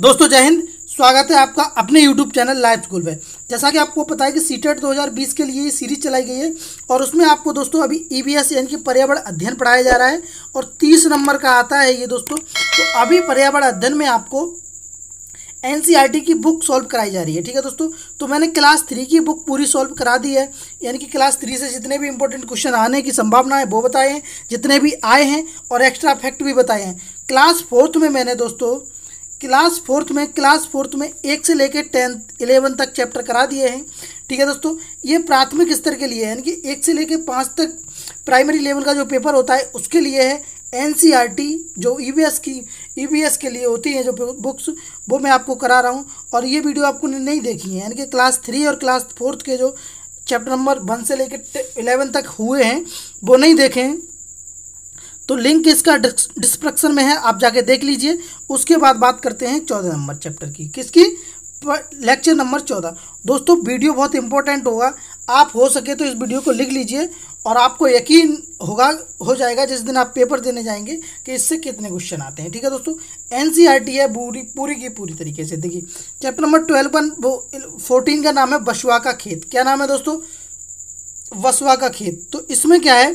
दोस्तों जय हिंद। स्वागत है आपका अपने YouTube चैनल लाइव स्कूल में। जैसा कि आपको पता है कि सीटेट 2020 के लिए ये सीरीज चलाई गई है और उसमें आपको दोस्तों अभी EVS यानी कि पर्यावरण अध्ययन पढ़ाया जा रहा है और 30 नंबर का आता है ये दोस्तों। तो अभी पर्यावरण अध्ययन में आपको NCERT की बुक सॉल्व कराई जा रही है। ठीक है दोस्तों, तो मैंने क्लास 3 की बुक पूरी सॉल्व करा दी है, यानी कि क्लास 3 से जितने भी इंपॉर्टेंट क्वेश्चन आने की संभावना है वो बताए हैं, जितने भी आए हैं और एक्स्ट्रा फैक्ट भी बताए हैं। क्लास फोर्थ में मैंने दोस्तों क्लास फोर्थ में 1 से लेकर 11 तक चैप्टर करा दिए हैं। ठीक है दोस्तों, ये प्राथमिक स्तर के लिए है, यानी कि 1 से लेकर 5 तक प्राइमरी लेवल का जो पेपर होता है उसके लिए है। NCERT जो EVS के लिए होती है जो बुक्स, वो मैं आपको करा रहा हूँ। और ये वीडियो आपको नहीं देखी है, यानी कि क्लास 3 और क्लास 4 के जो चैप्टर नंबर 1 से लेकर 11 तक हुए हैं वो नहीं देखे हैं, तो लिंक इसका डिस्क्रिप्शन में है, आप जाके देख लीजिए। उसके बाद बात करते हैं 14 नंबर चैप्टर की, किसकी, लेक्चर नंबर 14। दोस्तों वीडियो बहुत इंपॉर्टेंट होगा, आप हो सके तो इस वीडियो को लिख लीजिए और आपको यकीन हो जाएगा जिस दिन आप पेपर देने जाएंगे कि इससे कितने क्वेश्चन आते हैं। ठीक है दोस्तों, NCERT है पूरी की पूरी तरीके से। देखिए चैप्टर नंबर 14 का नाम है बसुआ का खेत। क्या नाम है दोस्तों? बसुआ का खेत। तो इसमें क्या है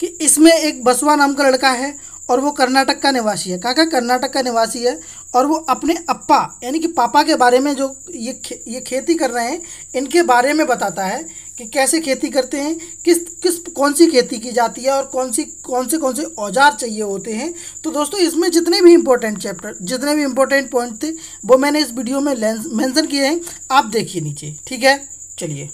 कि इसमें एक बसवा नाम का लड़का है और वो कर्नाटक का निवासी है। कर्नाटक का निवासी है और वो अपने अप्पा यानी कि पापा के बारे में जो ये खेती कर रहे हैं इनके बारे में बताता है कि कैसे खेती करते हैं, कौन सी खेती की जाती है और कौन से औजार चाहिए होते हैं। तो दोस्तों इसमें जितने भी इम्पोर्टेंट पॉइंट थे वो मैंने इस वीडियो में मेंशन किए हैं, आप देखिए नीचे। ठीक है, चलिए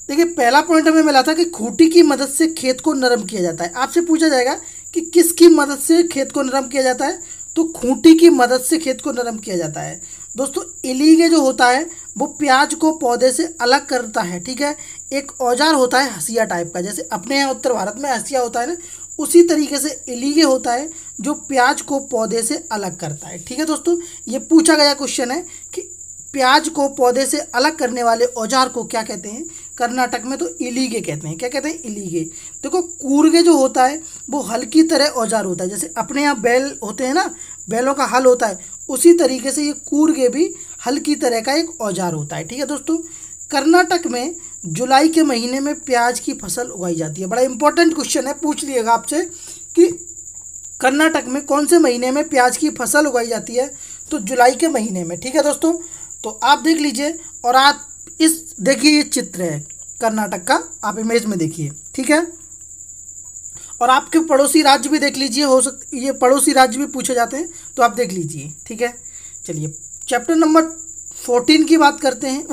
देखिए, पहला पॉइंट हमें मिला था कि खूंटी की मदद से खेत को नरम किया जाता है। आपसे पूछा जाएगा कि किसकी मदद से खेत को नरम किया जाता है, तो खूंटी की मदद से खेत को नरम किया जाता है। दोस्तों इलीगे जो होता है वो प्याज को पौधे से अलग करता है। ठीक है, एक औजार होता है हसिया टाइप का, जैसे अपने यहाँ उत्तर भारत में हसिया होता है ना, उसी तरीके से इलीगे होता है जो प्याज को पौधे से अलग करता है। ठीक है दोस्तों, ये पूछा गया क्वेश्चन है कि प्याज को पौधे से अलग करने वाले औजार को क्या कहते हैं? कर्नाटक में तो इलीगे कहते हैं। क्या कहते हैं? इलीगे। देखो कूर्गे जो होता है वो हल की तरह औजार होता है, जैसे अपने यहाँ बैल होते हैं ना, बैलों का हल होता है, उसी तरीके से ये कूर्गे भी हल की तरह का एक औजार होता है। ठीक है दोस्तों, कर्नाटक में जुलाई के महीने में प्याज की फसल उगाई जाती है। बड़ा इंपॉर्टेंट क्वेश्चन है, पूछ लिएगा आपसे कि कर्नाटक में कौन से महीने में प्याज की फसल उगाई जाती है, तो जुलाई के महीने में। ठीक है दोस्तों, तो आप देख लीजिए और आप देखिए ये चित्र है कर्नाटक का, आप इमेज में देखिए। ठीक है, और आपके पड़ोसी राज्य भी देख लीजिए, हो सकता ये पड़ोसी राज्य भी पूछे जाते हैं तो आप देख लीजिए। ठीक है, चलिए चैप्टर नंबर 14 की बात करते हैं,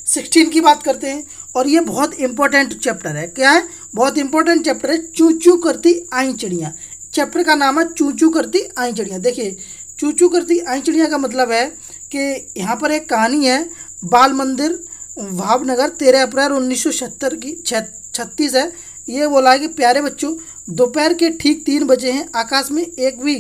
16 की बात करते हैं। और ये बहुत इंपॉर्टेंट चैप्टर है। क्या है? बहुत इंपॉर्टेंट चैप्टर है, चू चू करती आई चिड़िया। चैप्टर का नाम है चू चू करती आई चिड़िया। देखिए चू चू करती आई चिड़िया का मतलब है कि यहाँ पर एक कहानी है, बाल मंदिर भावनगर 13 अप्रैल 1976 की 36 है। ये बोला है कि प्यारे बच्चों, दोपहर के ठीक 3 बजे हैं, आकाश में एक भी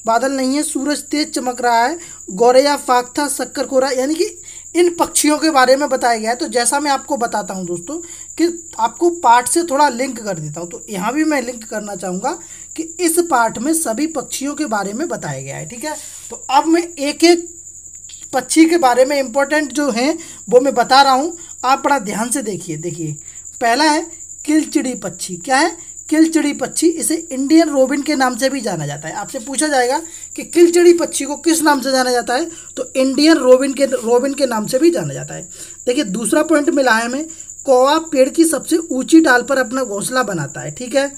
बादल नहीं है, सूरज तेज चमक रहा है, गौरैया, फाख्ता, शक्करखोरा, यानी कि इन पक्षियों के बारे में बताया गया है। तो जैसा मैं आपको बताता हूं दोस्तों कि आपको पाठ से थोड़ा लिंक कर देता हूं, तो यहाँ भी मैं लिंक करना चाहूँगा कि इस पाठ में सभी पक्षियों के बारे में बताया गया है। ठीक है, तो अब मैं एक एक पक्षी के बारे में इम्पोर्टेंट जो हैं वो मैं बता रहा हूँ, आप बड़ा ध्यान से देखिए। देखिए पहला है किलचिड़ी पक्षी। क्या है? किलचिड़ी पक्षी। इसे इंडियन रोबिन के नाम से भी जाना जाता है। आपसे पूछा जाएगा कि किलचिड़ी पक्षी को किस नाम से जाना जाता है, तो इंडियन रोबिन के नाम से भी जाना जाता है। देखिए दूसरा पॉइंट मिला है हमें, कौवा पेड़ की सबसे ऊंची डाल पर अपना घोंसला बनाता है। ठीक है,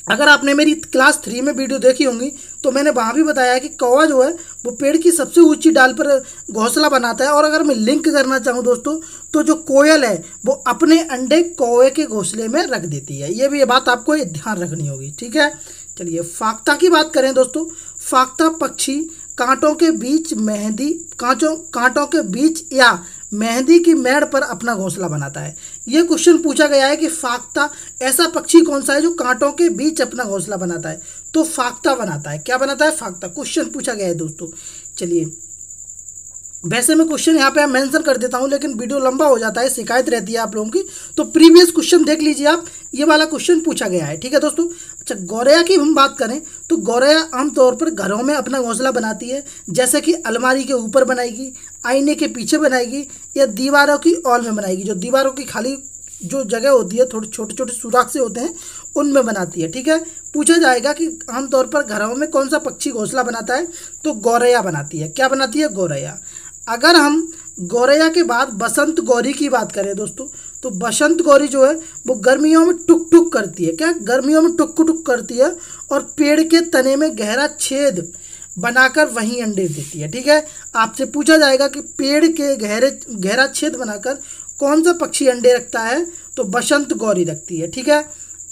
अगर आपने मेरी क्लास 3 में वीडियो देखी होंगी तो मैंने वहाँ भी बताया कि कौवा जो है वो पेड़ की सबसे ऊंची डाल पर घोंसला बनाता है। और अगर मैं लिंक करना चाहूँ दोस्तों, तो जो कोयल है वो अपने अंडे कौवे के घोंसले में रख देती है। ये बात आपको ध्यान रखनी होगी। ठीक है, चलिए फाख्ता की बात करें दोस्तों। फाख्ता पक्षी कांटों के बीच या मेहंदी की मेड़ पर अपना घोंसला बनाता है। ये क्वेश्चन पूछा गया है कि फाख्ता ऐसा पक्षी कौन सा है जो कांटों के बीच अपना घोंसला बनाता है, तो फाख्ता बनाता है। क्या बनाता है? फाख्ता। क्वेश्चन पूछा गया है दोस्तों। चलिए वैसे मैं क्वेश्चन यहाँ पे मेंशन कर देता हूँ, लेकिन वीडियो लंबा हो जाता है, शिकायत रहती है आप लोगों की, तो प्रीवियस क्वेश्चन देख लीजिए आप, ये वाला क्वेश्चन पूछा गया है। ठीक है दोस्तों, अच्छा, गौरैया की हम बात करें तो गौरैया आमतौर पर घरों में अपना घोंसला बनाती है, जैसे कि अलमारी के ऊपर बनाएगी, आईने के पीछे बनाएगी, या दीवारों की ऑल में बनाएगी। जो दीवारों की खाली जो जगह होती है, थोड़े छोटे छोटे सुराख से होते हैं, उनमें बनाती है। ठीक है, पूछा जाएगा कि आमतौर पर घरों में कौन सा पक्षी घोंसला बनाता है, तो गौरैया बनाती है। क्या बनाती है? गौरैया। अगर हम गौरैया के बाद बसंत गौरी की बात करें दोस्तों, तो बसंत गौरी जो है वो गर्मियों में टुक टुक करती है। क्या? गर्मियों में टुक टुक करती है और पेड़ के तने में गहरा छेद बनाकर वहीं अंडे देती है। ठीक है, आपसे पूछा जाएगा कि पेड़ के गहरा छेद बनाकर कौन सा पक्षी अंडे रखता है, तो बसंत गौरी रखती है। ठीक है,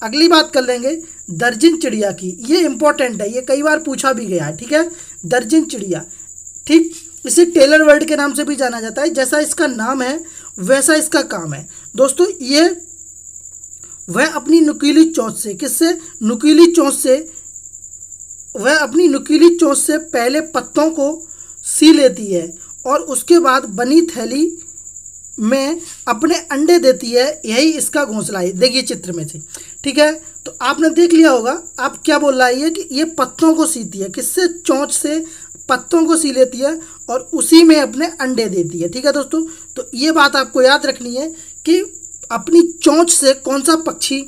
अगली बात कर लेंगे दर्जन चिड़िया की। ये इंपॉर्टेंट है, ये कई बार पूछा भी गया है। ठीक है, दर्जन चिड़िया, ठीक, इसे टेलर बर्ड के नाम से भी जाना जाता है। जैसा इसका नाम है वैसा इसका काम है दोस्तों। ये वह अपनी नुकीली चोंच से, किससे? नुकीली चोंच से, वह अपनी नुकीली चोंच से पहले पत्तों को सी लेती है और उसके बाद बनी थैली में अपने अंडे देती है। यही इसका घोंसला है, देखिए चित्र में से। ठीक है, तो आपने देख लिया होगा। आप क्या बोल रहा है ये कि ये पत्तों को सीती है, किससे? चोंच से पत्तों को सी लेती है और उसी में अपने अंडे देती है। ठीक है दोस्तों, तो ये बात आपको याद रखनी है कि अपनी चोंच से कौन सा पक्षी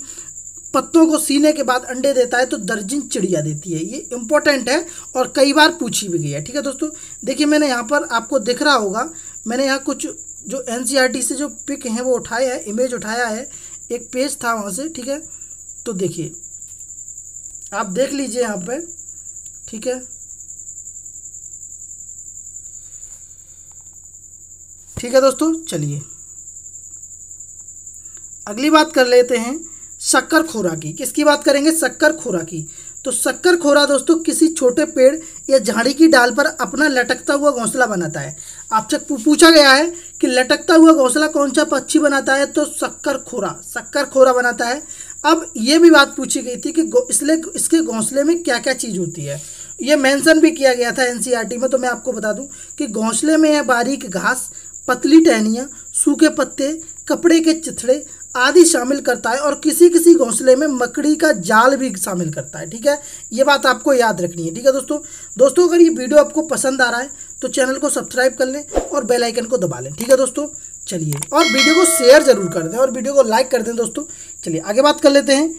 पत्तों को सीने के बाद अंडे देता है, तो दर्जन चिड़िया देती है। ये इंपॉर्टेंट है और कई बार पूछी भी गई है। ठीक है दोस्तों, देखिए मैंने यहाँ पर आपको दिख रहा होगा, मैंने यहाँ कुछ जो NCERT से जो पिक हैं वो उठाया है, इमेज उठाया है, एक पेज था वहाँ से। ठीक है, तो देखिए आप देख लीजिए यहाँ पे। ठीक है, ठीक है दोस्तों, चलिए अगली बात कर लेते हैं शक्कर खोरा की। किसकी बात करेंगे? शक्कर खोरा की। तो शक्कर खोरा दोस्तों किसी छोटे पेड़ या झाड़ी की डाल पर अपना लटकता हुआ घोंसला बनाता है। आपसे पूछा गया है कि लटकता हुआ घोंसला कौन सा पक्षी बनाता है, तो शक्कर खोरा बनाता है। अब ये भी बात पूछी गई थी कि इसके घोंसले में क्या क्या चीज़ होती है। ये मेंशन भी किया गया था NCERT में, तो मैं आपको बता दूं कि घोंसले में है बारीक घास, पतली टहनियाँ, सूखे पत्ते, कपड़े के चिथड़े आदि शामिल करता है और किसी किसी घोंसले में मकड़ी का जाल भी शामिल करता है। ठीक है, ये बात आपको याद रखनी है। ठीक है दोस्तों, अगर ये वीडियो आपको पसंद आ रहा है तो चैनल को सब्सक्राइब कर लें और बेल आइकन को दबा लें। ठीक है दोस्तों, चलिए, और वीडियो को शेयर जरूर कर दें और वीडियो को लाइक कर दें दोस्तों। चलिए आगे बात कर लेते हैं।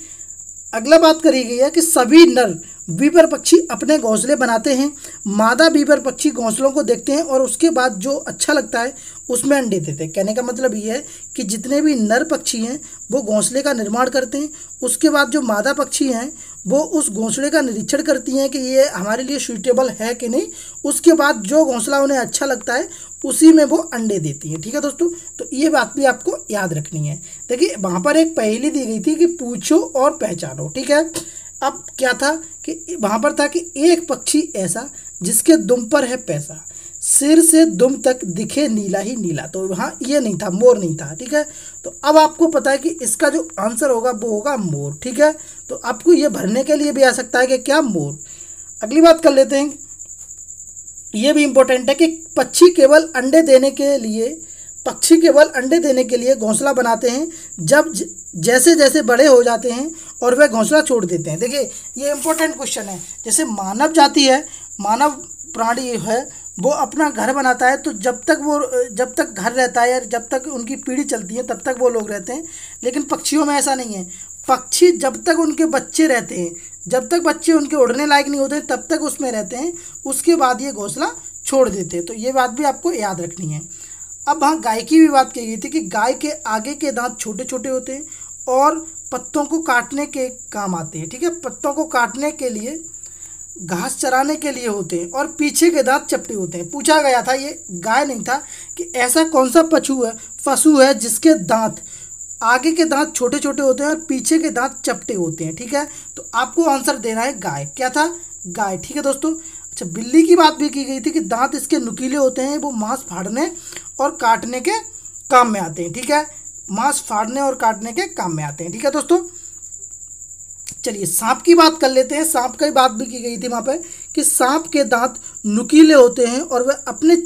अगला बात करी गई है कि सभी नर बीबर पक्षी अपने घोंसले बनाते हैं। मादा बीबर पक्षी घोंसलों को देखते हैं और उसके बाद जो अच्छा लगता है उसमें अंडे देते हैं। कहने का मतलब ये है कि जितने भी नर पक्षी हैं वो घोंसले का निर्माण करते हैं। उसके बाद जो मादा पक्षी हैं वो उस घोंसले का निरीक्षण करती हैं कि ये हमारे लिए सूटेबल है कि नहीं। उसके बाद जो घोंसला उन्हें अच्छा लगता है उसी में वो अंडे देती हैं। ठीक है दोस्तों, तो ये बात भी आपको याद रखनी है। देखिए वहाँ पर एक पहेली दी गई थी कि पूछो और पहचानो। ठीक है, अब क्या था कि वहाँ पर था कि एक पक्षी ऐसा जिसके दुम पर है पैसा, सिर से दुम तक दिखे नीला ही नीला। तो वहाँ ये नहीं था, मोर नहीं था। ठीक है, तो अब आपको पता है कि इसका जो आंसर होगा वो होगा मोर। ठीक है, तो आपको ये भरने के लिए भी आ सकता है कि क्या? मोर। अगली बात कर लेते हैं, ये भी इम्पोर्टेंट है कि पक्षी केवल अंडे देने के लिए घोंसला बनाते हैं जब जैसे जैसे बड़े हो जाते हैं और वह घोंसला छोड़ देते हैं। देखिए ये इंपॉर्टेंट क्वेश्चन है। जैसे मानव जाति है, मानव प्राणी है, वो अपना घर बनाता है तो जब तक घर रहता है या जब तक उनकी पीढ़ी चलती है तब तक वो लोग रहते हैं। लेकिन पक्षियों में ऐसा नहीं है। पक्षी जब तक उनके बच्चे रहते हैं, जब तक बच्चे उनके उड़ने लायक नहीं होते तब तक उसमें रहते हैं, उसके बाद ये घोंसला छोड़ देते हैं। तो ये बात भी आपको याद रखनी है। अब वहाँ गाय की भी बात की गई थी कि गाय के आगे के दांत छोटे छोटे होते हैं और पत्तों को काटने के काम आते हैं। ठीक है, पत्तों को काटने के लिए, घास चराने के लिए होते हैं और पीछे के दांत चपटे होते हैं। पूछा गया था, ये गाय नहीं था, कि ऐसा कौन सा पशु है जिसके दांत, आगे के दांत छोटे छोटे होते हैं और पीछे के दांत चपटे होते हैं। ठीक है, तो आपको आंसर देना है गाय। क्या था? गाय। ठीक है दोस्तों। अच्छा, बिल्ली की बात भी की गई थी कि दांत इसके नुकीले होते हैं, वो मांस फाड़ने और काटने के काम में आते हैं। ठीक है, मांस फाड़ने और काटने के काम में आते हैं। ठीक है दोस्तों, चलिए सांप की बात कर लेते हैं। सांप की बात भी की गई थी वहाँ पे कि सांप के दांत नुकीले होते हैं और वह अपने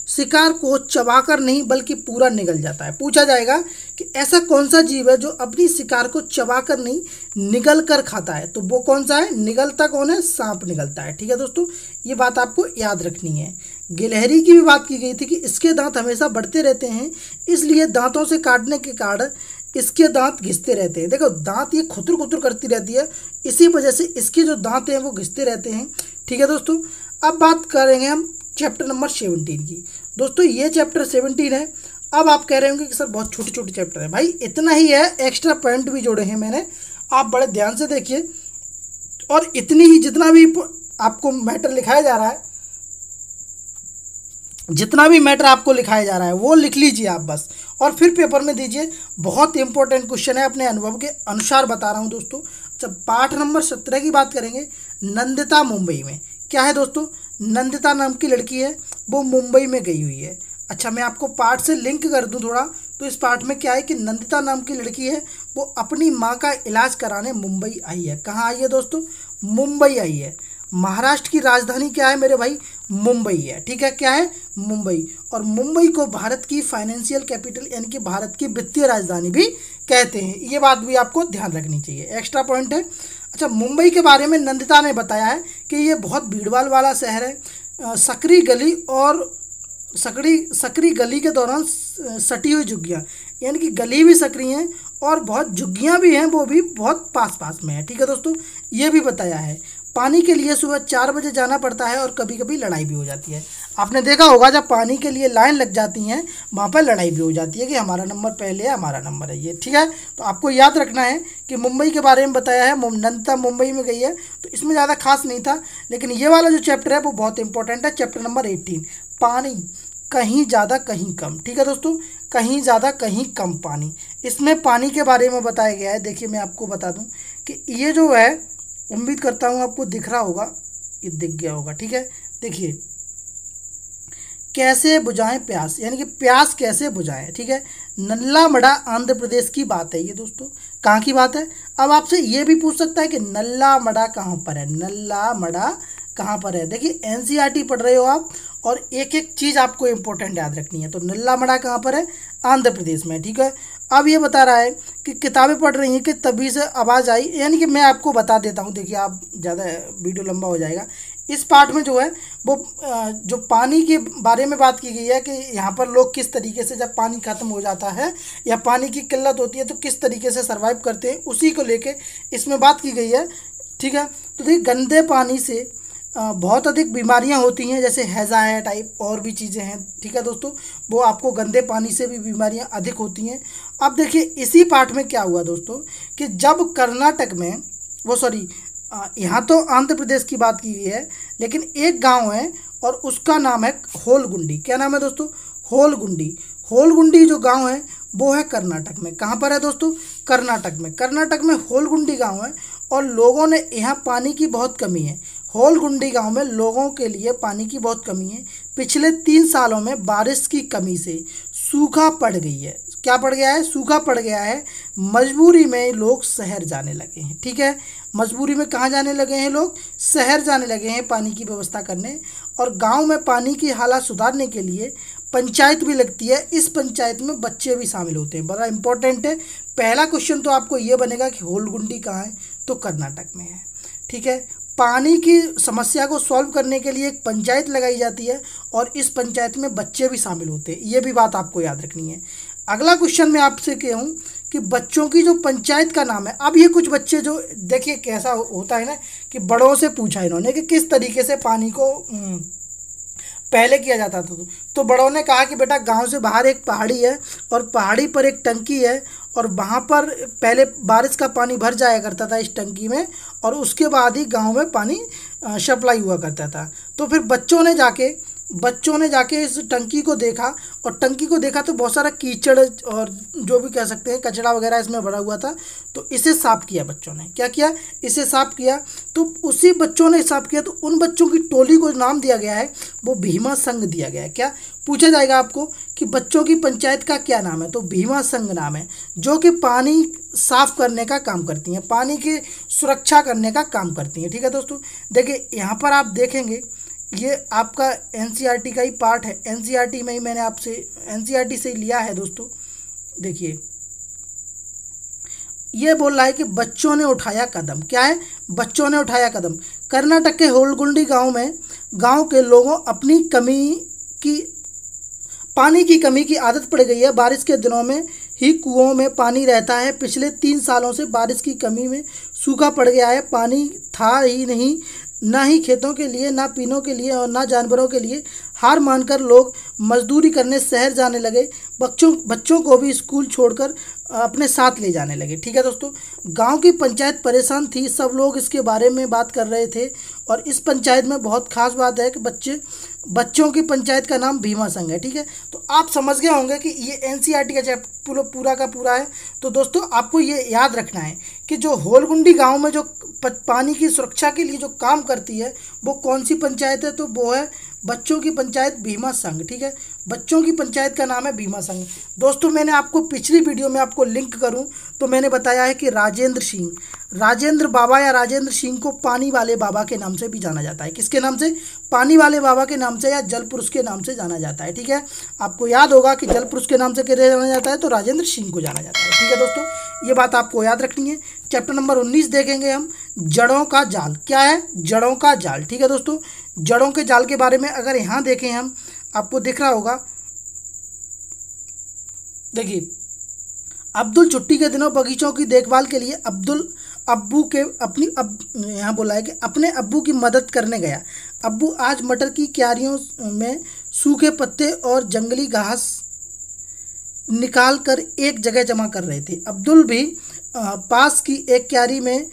शिकार को चबाकर नहीं बल्कि पूरा निगल जाता है। पूछा जाएगा कि ऐसा कौन सा जीव है जो अपनी शिकार को चबाकर नहीं निगल कर खाता है, तो वो कौन सा है? निगलता कौन है? सांप निगलता है। ठीक है दोस्तों, ये बात आपको याद रखनी है। गिलहरी की भी बात की गई थी कि इसके दांत हमेशा बढ़ते रहते हैं, इसलिए दांतों से काटने के कारण इसके दांत घिसते रहते हैं। देखो दांत ये खुतर खुतर करती रहती है, इसी वजह से इसके जो दांत हैं वो घिसते रहते हैं। ठीक है दोस्तों, अब बात करेंगे हम चैप्टर नंबर 17 की। दोस्तों ये चैप्टर 17 है। अब आप कह रहे होंगे कि सर बहुत छोटे छोटे चैप्टर है। भाई इतना ही है, एक्स्ट्रा पॉइंट भी जोड़े हैं मैंने, आप बड़े ध्यान से देखिए। और इतनी ही जितना भी आपको मैटर लिखाया जा रहा है, जितना भी मैटर आपको लिखाया जा रहा है वो लिख लीजिए आप बस, और फिर पेपर में दीजिए। बहुत इंपॉर्टेंट क्वेश्चन है, अपने अनुभव के अनुसार बता रहा हूँ दोस्तों। जब पाठ नंबर 17 की बात करेंगे, नंदिता मुंबई में। क्या है दोस्तों? नंदिता नाम की लड़की है, वो मुंबई में गई हुई है। अच्छा मैं आपको पाठ से लिंक कर दूं थोड़ा, तो इस पाठ में क्या है कि नंदिता नाम की लड़की है, वो अपनी माँ का इलाज कराने मुंबई आई है। कहाँ आई है दोस्तों? मुंबई आई है। महाराष्ट्र की राजधानी क्या है मेरे भाई? मुंबई है। ठीक है, क्या है? मुंबई। और मुंबई को भारत की फाइनेंशियल कैपिटल यानी कि भारत की वित्तीय राजधानी भी कहते हैं। ये बात भी आपको ध्यान रखनी चाहिए, एक्स्ट्रा पॉइंट है। अच्छा मुंबई के बारे में नंदिता ने बताया है कि ये बहुत भीड़भाड़ वाला शहर है। सकरी गली और सकरी गली के दौरान सटी हुई झुग्गियाँ, यानी कि गली भी सकरी हैं और बहुत झुग्गियाँ भी हैं, वो भी बहुत पास पास में है। ठीक है दोस्तों, ये भी बताया है। पानी के लिए सुबह 4 बजे जाना पड़ता है और कभी कभी लड़ाई भी हो जाती है। आपने देखा होगा जब पानी के लिए लाइन लग जाती हैं वहाँ पर लड़ाई भी हो जाती है कि हमारा नंबर पहले है, हमारा नंबर है ये। ठीक है, तो आपको याद रखना है कि मुंबई के बारे में बताया है, नंदिता मुंबई में गई है, तो इसमें ज़्यादा खास नहीं था। लेकिन ये वाला जो चैप्टर है वो बहुत इंपॉर्टेंट है, चैप्टर नंबर 18, पानी कहीं ज़्यादा कहीं कम। ठीक है दोस्तों, कहीं ज़्यादा कहीं कम पानी, इसमें पानी के बारे में बताया गया है। देखिए मैं आपको बता दूं कि ये जो है, उम्मीद करता हूँ आपको दिख रहा होगा, ये दिख गया होगा। ठीक है, देखिए कैसे बुझाएं प्यास, यानी कि प्यास कैसे बुझाएं। ठीक है, नल्ला मड़ा आंध्र प्रदेश की बात है ये दोस्तों। कहाँ की बात है? अब आपसे ये भी पूछ सकता है कि नल्ला मड़ा कहाँ पर है, नल्ला मड़ा कहाँ पर है। देखिए एनसीईआरटी पढ़ रहे हो आप, और एक एक चीज़ आपको इंपॉर्टेंट याद रखनी है। तो नल्ला मड़ा कहाँ पर है? आंध्र प्रदेश में। ठीक है, अब ये बता रहा है कि किताबें पढ़ रही हैं कि तभी से आवाज़ आई, यानी कि मैं आपको बता देता हूँ। देखिए आप ज़्यादा वीडियो लंबा हो जाएगा। इस पार्ट में जो है वो जो पानी के बारे में बात की गई है कि यहाँ पर लोग किस तरीके से जब पानी ख़त्म हो जाता है या पानी की किल्लत होती है तो किस तरीके से सर्वाइव करते हैं, उसी को लेके इसमें बात की गई है। ठीक है, तो देखिए गंदे पानी से बहुत अधिक बीमारियां होती हैं, जैसे हैज़ा है टाइप, और भी चीज़ें हैं। ठीक है दोस्तों, वो आपको गंदे पानी से भी बीमारियां अधिक होती हैं। अब देखिए इसी पार्ट में क्या हुआ दोस्तों कि जब कर्नाटक में, वो सॉरी यहाँ तो आंध्र प्रदेश की बात की गई है, लेकिन एक गांव है और उसका नाम है होलगुंडी। क्या नाम है दोस्तों? होलगुंडी। होलगुंडी जो गांव है वो है कर्नाटक में। कहाँ पर है दोस्तों? कर्नाटक में। कर्नाटक में होलगुंडी गांव है और लोगों ने, यहाँ पानी की बहुत कमी है। होलगुंडी गांव में लोगों के लिए पानी की बहुत कमी है। पिछले 3 सालों में बारिश की कमी से सूखा पड़ गई है। क्या पड़ गया है? सूखा पड़ गया है। मजबूरी में लोग शहर जाने लगे हैं। ठीक है, मजबूरी में कहाँ जाने लगे हैं लोग? शहर जाने लगे हैं पानी की व्यवस्था करने। और गांव में पानी की हालत सुधारने के लिए पंचायत भी लगती है। इस पंचायत में बच्चे भी शामिल होते हैं। बड़ा इंपॉर्टेंट है। पहला क्वेश्चन तो आपको ये बनेगा कि होलगुंडी कहाँ है, तो कर्नाटक में है। ठीक है, पानी की समस्या को सॉल्व करने के लिए एक पंचायत लगाई जाती है और इस पंचायत में बच्चे भी शामिल होते हैं। ये भी बात आपको याद रखनी है। अगला क्वेश्चन मैं आपसे कहूँ कि बच्चों की जो पंचायत का नाम है। अब ये कुछ बच्चे जो, देखिए कैसा होता है ना कि बड़ों से पूछा इन्होंने कि किस तरीके से पानी को पहले किया जाता था, तो बड़ों ने कहा कि बेटा गांव से बाहर एक पहाड़ी है और पहाड़ी पर एक टंकी है और वहाँ पर पहले बारिश का पानी भर जाया करता था इस टंकी में, और उसके बाद ही गांव में पानी सप्लाई हुआ करता था। तो फिर बच्चों ने जाके इस टंकी को देखा, और टंकी को देखा तो बहुत सारा कीचड़ और जो भी कह सकते हैं कचरा वगैरह इसमें भरा हुआ था। तो इसे साफ किया बच्चों ने। क्या किया? इसे साफ किया। तो उसी बच्चों ने साफ किया, तो उन बच्चों की टोली को नाम दिया गया है, वो भीमा संघ दिया गया है। क्या पूछा जाएगा आपको कि बच्चों की पंचायत का क्या नाम है, तो भीमा संघ नाम है, जो कि पानी साफ करने का काम करती हैं, पानी की सुरक्षा करने का काम करती हैं। ठीक है दोस्तों, देखिए यहाँ पर आप देखेंगे ये आपका एनसीईआरटी का ही पार्ट है। एनसीईआरटी में ही मैंने आपसे एनसीईआरटी से ही लिया है दोस्तों। देखिए ये बोल रहा है कि बच्चों ने उठाया कदम। क्या है? बच्चों ने उठाया कदम। कर्नाटक के होलगुंडी गांव में गांव के लोगों अपनी की पानी की कमी की आदत पड़ गई है। बारिश के दिनों में ही कुओं में पानी रहता है। पिछले 3 सालों से बारिश की कमी में सूखा पड़ गया है। पानी था ही नहीं, ना ही खेतों के लिए, ना पीने के लिए और ना जानवरों के लिए। हार मानकर लोग मजदूरी करने शहर जाने लगे। बच्चों को भी स्कूल छोड़कर अपने साथ ले जाने लगे। ठीक है दोस्तों, गांव की पंचायत परेशान थी। सब लोग इसके बारे में बात कर रहे थे और इस पंचायत में बहुत खास बात है कि बच्चों की पंचायत का नाम भीमा संघ है। ठीक है, तो आप समझ गए होंगे कि ये एनसीईआरटी का चैप्टर पूरा का पूरा है। तो दोस्तों आपको ये याद रखना है कि जो होलगुंडी गांव में जो पानी की सुरक्षा के लिए जो काम करती है वो कौन सी पंचायत है? तो वो है बच्चों की पंचायत भीमा संघ। ठीक है, बच्चों की पंचायत का नाम है भीमा संघ। दोस्तों मैंने आपको पिछली वीडियो में आपको लिंक करूं तो मैंने बताया है कि राजेंद्र बाबा या राजेंद्र सिंह को पानी वाले बाबा के नाम से भी जाना जाता है। किसके नाम से? पानी वाले बाबा के नाम से या जल पुरुष के नाम से जाना जाता है। ठीक है, आपको याद होगा कि जल पुरुष के नाम से किसे जाना जाता है? तो राजेंद्र सिंह को जाना जाता है। ठीक है दोस्तों, ये बात आपको याद रखनी है। चैप्टर नंबर 19 देखेंगे हम, जड़ों का जाल। क्या है? जड़ों का जाल। ठीक है दोस्तों, जड़ों के जाल के बारे में अगर यहाँ देखें हम, आपको दिख रहा होगा, देखिए, अब्दुल छुट्टी के दिनों बगीचों की देखभाल के लिए यहाँ बोला है कि अपने अब्बू की मदद करने गया। अब्बू आज मटर की क्यारियों में सूखे पत्ते और जंगली घास निकाल कर एक जगह जमा कर रहे थे। अब्दुल भी पास की एक क्यारी में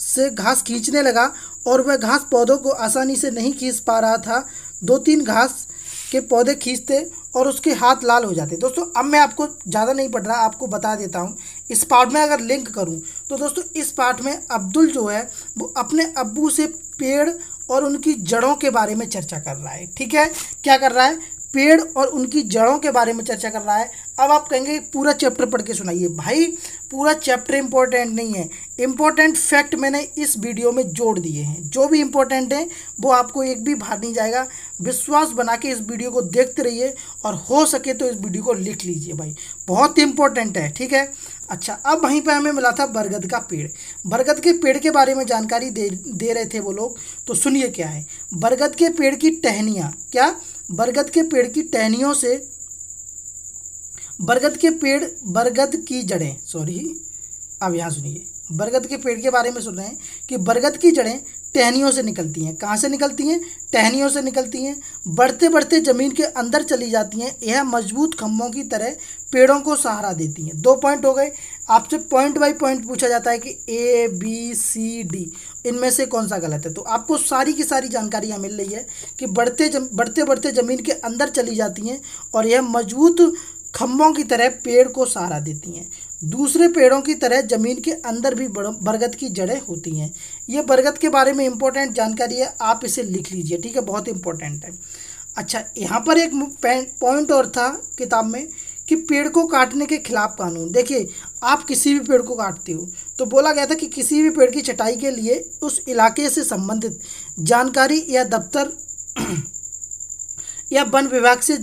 से घास खींचने लगा और वह घास पौधों को आसानी से नहीं खींच पा रहा था। 2-3 घास के पौधे खींचते और उसके हाथ लाल हो जाते। दोस्तों अब मैं आपको ज़्यादा नहीं पढ़ रहा, आपको बता देता हूँ। इस पार्ट में अगर लिंक करूँ तो दोस्तों इस पार्ट में अब्दुल जो है वो अपने अब्बू से पेड़ और उनकी जड़ों के बारे में चर्चा कर रहा है। ठीक है, क्या कर रहा है? पेड़ और उनकी जड़ों के बारे में चर्चा कर रहा है। अब आप कहेंगे पूरा चैप्टर पढ़ के सुनाइए। भाई पूरा चैप्टर इंपॉर्टेंट नहीं है, इंपॉर्टेंट फैक्ट मैंने इस वीडियो में जोड़ दिए हैं। जो भी इंपॉर्टेंट है वो आपको एक भी बाहर नहीं जाएगा। विश्वास बना के इस वीडियो को देखते रहिए और हो सके तो इस वीडियो को लिख लीजिए भाई, बहुत इंपॉर्टेंट है। ठीक है, अच्छा, अब वहीं पर हमें मिला था बरगद का पेड़। बरगद के पेड़ के बारे में जानकारी दे रहे थे वो लोग, तो सुनिए क्या है। बरगद के पेड़ की टहनियाँ, क्या? बरगद के पेड़ की टहनियों से बरगद की जड़ें, सॉरी, अब यहाँ सुनिए, बरगद के पेड़ के बारे में सुन रहे हैं कि बरगद की जड़ें टहनियों से निकलती हैं। कहाँ से निकलती हैं? टहनियों से निकलती हैं। बढ़ते बढ़ते ज़मीन के अंदर चली जाती हैं। यह मजबूत खम्भों की तरह पेड़ों को सहारा देती हैं। 2 पॉइंट हो गए। आपसे पॉइंट बाय पॉइंट पूछा जाता है कि ABCD इनमें से कौन सा गलत है। तो आपको सारी की सारी जानकारियाँ मिल रही है कि बढ़ते बढ़ते ज़मीन के अंदर चली जाती हैं और यह मजबूत खम्भों की तरह पेड़ को सहारा देती हैं। दूसरे पेड़ों की तरह ज़मीन के अंदर भी बरगद की जड़ें होती हैं। ये बरगद के बारे में इंपॉर्टेंट जानकारी है, आप इसे लिख लीजिए। ठीक है, बहुत इंपॉर्टेंट है। अच्छा, यहाँ पर एक पॉइंट और था किताब में कि पेड़ को काटने के खिलाफ कानून। देखिए, आप किसी भी पेड़ को काटते हो तो बोला गया था कि किसी भी पेड़ की छटाई के लिए उस इलाके से संबंधित जानकारी या दफ्तर या वन विभाग से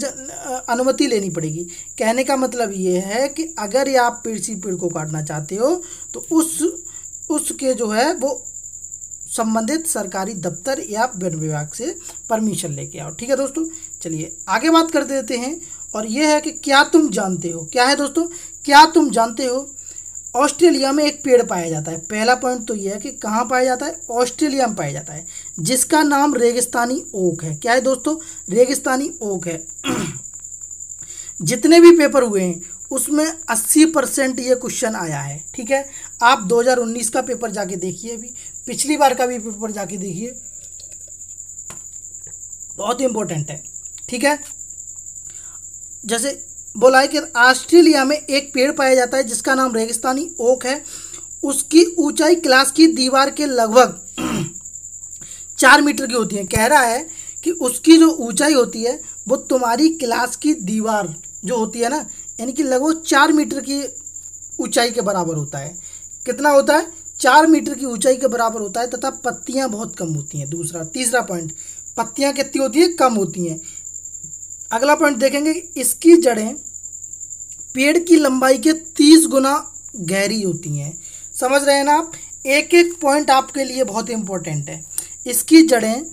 अनुमति लेनी पड़ेगी। कहने का मतलब ये है कि अगर आप किसी पेड़ को काटना चाहते हो तो उसके जो है वो संबंधित सरकारी दफ्तर या वन विभाग से परमिशन लेके आओ। ठीक है दोस्तों, चलिए आगे बात कर देते हैं। और ये है कि क्या तुम जानते हो, क्या है दोस्तों? क्या तुम जानते हो ऑस्ट्रेलिया में एक पेड़ पाया जाता है। पहला पॉइंट तो ये है कि कहाँ पाया जाता है? ऑस्ट्रेलिया में पाया जाता है, जिसका नाम रेगिस्तानी ओक है। क्या है दोस्तों? रेगिस्तानी ओक है। जितने भी पेपर हुए हैं उसमें 80% ये क्वेश्चन आया है। ठीक है, आप 2019 का पेपर जाके देखिए, अभी पिछली बार का भी पेपर जाके देखिए, बहुत इंपॉर्टेंट है। ठीक है, जैसे बोला है कि ऑस्ट्रेलिया में एक पेड़ पाया जाता है जिसका नाम रेगिस्तानी ओक है। उसकी ऊंचाई क्लास की दीवार के लगभग 4 मीटर की होती है। कह रहा है कि उसकी जो ऊंचाई होती है वो तुम्हारी क्लास की दीवार जो होती है ना, यानी कि लगभग 4 मीटर की ऊंचाई के बराबर होता है। कितना होता है? 4 मीटर की ऊंचाई के बराबर होता है। तथा पत्तियां बहुत कम होती हैं। तीसरा पॉइंट, पत्तियां कितनी होती हैं? कम होती हैं। अगला पॉइंट देखेंगे, इसकी जड़ें पेड़ की लंबाई के 30 गुना गहरी होती हैं। समझ रहे हैं ना आप। एक एक पॉइंट आपके लिए बहुत इंपॉर्टेंट है। इसकी जड़ें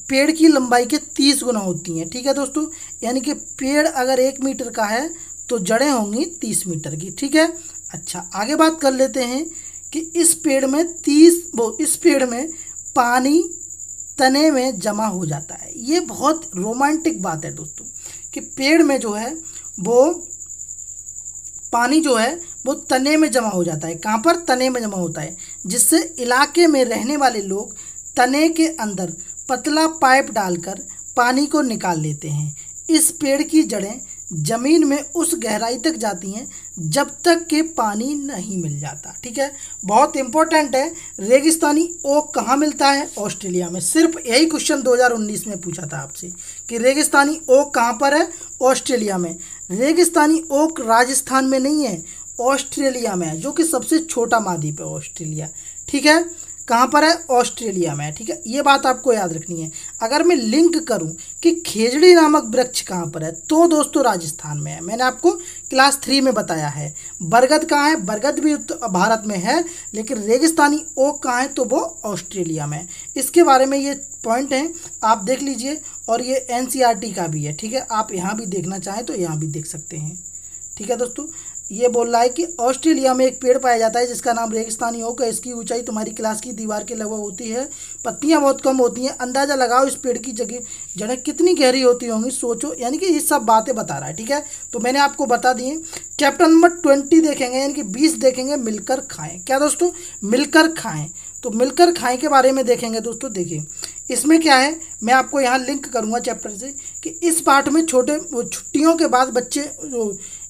पेड़ की लंबाई के 30 गुना होती हैं, ठीक है दोस्तों। यानी कि पेड़ अगर 1 मीटर का है तो जड़ें होंगी 30 मीटर की, ठीक है। अच्छा, आगे बात कर लेते हैं कि इस पेड़ में पानी तने में जमा हो जाता है। ये बहुत रोमांटिक बात है दोस्तों कि पेड़ में जो है वो पानी जो है वो तने में जमा हो जाता है। कहाँ पर? तने में जमा होता है, जिससे इलाके में रहने वाले लोग तने के अंदर पतला पाइप डालकर पानी को निकाल लेते हैं। इस पेड़ की जड़ें जमीन में उस गहराई तक जाती हैं जब तक कि पानी नहीं मिल जाता, ठीक है। बहुत इंपॉर्टेंट है। रेगिस्तानी ओक कहाँ मिलता है? ऑस्ट्रेलिया में। सिर्फ यही क्वेश्चन 2019 में पूछा था आपसे कि रेगिस्तानी ओक कहाँ पर है? ऑस्ट्रेलिया में। रेगिस्तानी ओक राजस्थान में नहीं है, ऑस्ट्रेलिया में है, जो कि सबसे छोटा महाद्वीप है ऑस्ट्रेलिया, ठीक है। कहाँ पर है? ऑस्ट्रेलिया में है, ठीक है। ये बात आपको याद रखनी है। अगर मैं लिंक करूं कि खेजड़ी नामक वृक्ष कहाँ पर है, तो दोस्तों राजस्थान में है। मैंने आपको क्लास 3 में बताया है। बरगद कहाँ है? बरगद भी भारत में है, लेकिन रेगिस्तानी ओक कहाँ है? तो वो ऑस्ट्रेलिया में है। इसके बारे में ये पॉइंट हैं, आप देख लीजिए। और ये NCERT का भी है, ठीक है। आप यहाँ भी देखना चाहें तो यहाँ भी देख सकते हैं, ठीक है दोस्तों। ये बोल रहा है कि ऑस्ट्रेलिया में एक पेड़ पाया जाता है जिसका नाम रेगिस्तानी ओक है। इसकी ऊंचाई तुम्हारी क्लास की दीवार के लगभग होती है। पत्तियां बहुत कम होती हैं। अंदाजा लगाओ इस पेड़ की जड़ें कितनी गहरी होती होंगी, सोचो। यानी कि ये सब बातें बता रहा है, ठीक है। तो मैंने आपको बता दिए। चैप्टर नंबर 20 देखेंगे, यानी कि 20 देखेंगे, मिलकर खाएं। क्या दोस्तों? मिलकर खाएं। तो मिलकर खाएं के बारे में देखेंगे दोस्तों। देखिए इसमें क्या है, मैं आपको यहाँ लिंक करूँगा चैप्टर से कि इस पार्ट में छुट्टियों के बाद बच्चे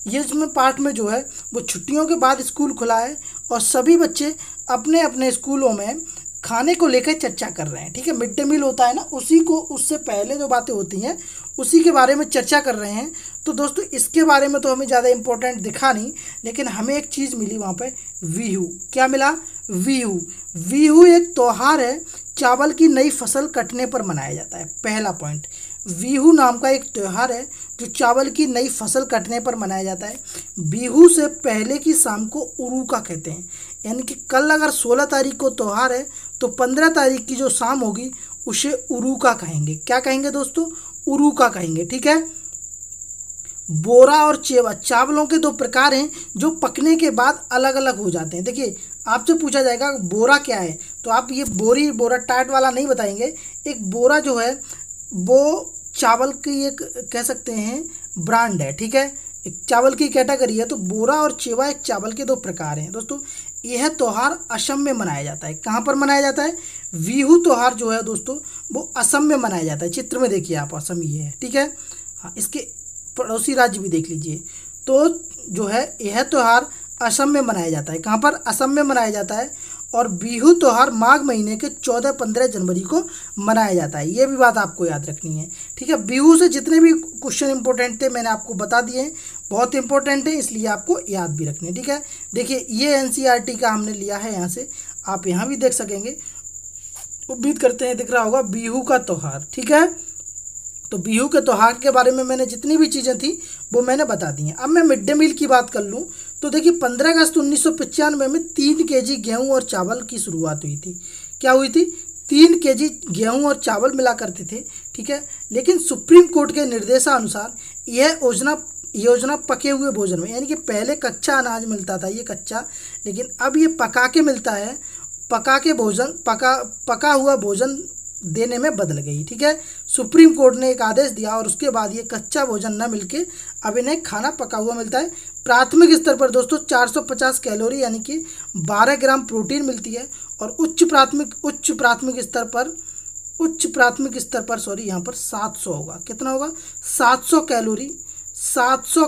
ये इसमें पार्ट में जो है वो छुट्टियों के बाद स्कूल खुला है और सभी बच्चे अपने अपने स्कूलों में खाने को लेकर चर्चा कर रहे हैं, ठीक है। मिड डे मील होता है ना, उससे पहले जो बातें होती हैं उसी के बारे में चर्चा कर रहे हैं। तो दोस्तों इसके बारे में तो हमें ज़्यादा इम्पोर्टेंट दिखा नहीं, लेकिन हमें एक चीज़ मिली वहाँ पे, बिहू। क्या मिला? बिहू। बिहू एक त्योहार है, चावल की नई फसल कटने पर मनाया जाता है। पहला पॉइंट, बिहू नाम का एक त्यौहार है जो चावल की नई फसल कटने पर मनाया जाता है। बिहू से पहले की शाम को उरुका कहते हैं। यानी कि कल अगर 16 तारीख को त्यौहार है तो 15 तारीख की जो शाम होगी उसे उरुका कहेंगे। क्या कहेंगे दोस्तों? उरुका कहेंगे, ठीक है। बोरा और चेवा चावलों के 2 प्रकार हैं जो पकने के बाद अलग अलग हो जाते हैं। देखिए आपसे पूछा जाएगा बोरा क्या है, तो आप ये बोरा टाइट वाला नहीं बताएंगे। एक बोरा जो है वो चावल की एक कह सकते हैं ब्रांड है, ठीक है। एक चावल की कैटेगरी है। तो बोरा और चेवा एक चावल के 2 प्रकार हैं दोस्तों। यह त्यौहार असम में मनाया जाता है। कहाँ पर मनाया जाता है? बिहू त्यौहार जो है दोस्तों वो असम में मनाया जाता है। चित्र में देखिए आप, असम ये है, ठीक है। हाँ, इसके पड़ोसी राज्य भी देख लीजिए। तो जो है यह त्यौहार असम में मनाया जाता है। कहाँ पर? असम में मनाया जाता है। और बिहू त्यौहार माघ महीने के 14-15 जनवरी को मनाया जाता है। ये भी बात आपको याद रखनी है, ठीक है। बिहू से जितने भी क्वेश्चन इंपॉर्टेंट थे मैंने आपको बता दिए हैं, बहुत इंपॉर्टेंट है, इसलिए आपको याद भी रखने, ठीक है। देखिए ये NCERT का हमने लिया है, यहाँ से आप यहाँ भी देख सकेंगे। उम्मीद करते हैं दिख रहा होगा, बिहू का त्यौहार, ठीक है। तो बिहू के त्यौहार के बारे में मैंने जितनी भी चीज़ें थी वो मैंने बता दी हैं। अब मैं मिड डे मील की बात कर लूँ तो देखिए 15 अगस्त 1995 में 3 kg गेहूं और चावल की शुरुआत हुई थी। क्या हुई थी? 3 kg गेहूं और चावल मिला करते थे, ठीक है। लेकिन सुप्रीम कोर्ट के निर्देशानुसार यह योजना पके हुए भोजन में, यानी कि पहले कच्चा अनाज मिलता था, ये कच्चा, लेकिन अब ये पका के मिलता है। पका हुआ भोजन देने में बदल गई, ठीक है। सुप्रीम कोर्ट ने एक आदेश दिया और उसके बाद ये कच्चा भोजन न मिलके अब इन्हें खाना पका हुआ मिलता है। प्राथमिक स्तर पर दोस्तों 450 कैलोरी यानी कि 12 ग्राम प्रोटीन मिलती है। और उच्च प्राथमिक स्तर पर सॉरी यहाँ पर 700 होगा। कितना होगा? 700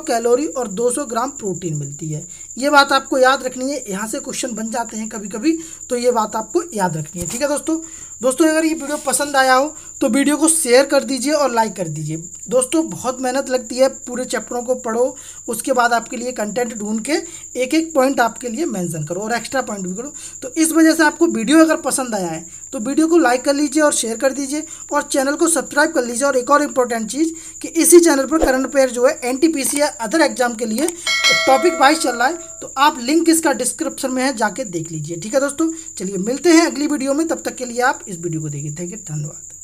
कैलोरी और 200 ग्राम प्रोटीन मिलती है। ये बात आपको याद रखनी है। यहाँ से क्वेश्चन बन जाते हैं कभी कभी, तो ये बात आपको याद रखनी है, ठीक है दोस्तों। अगर ये वीडियो पसंद आया हो तो वीडियो को शेयर कर दीजिए और लाइक कर दीजिए। दोस्तों बहुत मेहनत लगती है, पूरे चैप्टरों को पढ़ो, उसके बाद आपके लिए कंटेंट ढूंढ के एक एक पॉइंट आपके लिए मेंशन करो और एक्स्ट्रा पॉइंट भी करो। तो इस वजह से आपको वीडियो अगर पसंद आया है तो वीडियो को लाइक कर लीजिए और शेयर कर दीजिए और चैनल को सब्सक्राइब कर लीजिए। और एक और इम्पोर्टेंट चीज़ कि इसी चैनल पर करंट अफेयर जो है एनटीपीसी या अदर एग्जाम के लिए टॉपिक वाइज चल रहा है, तो आप लिंक इसका डिस्क्रिप्शन में है, जाके देख लीजिए। ठीक है दोस्तों, चलिए मिलते हैं अगली वीडियो में, तब तक के लिए आप इस वीडियो को देखिए। थैंक यू, धन्यवाद।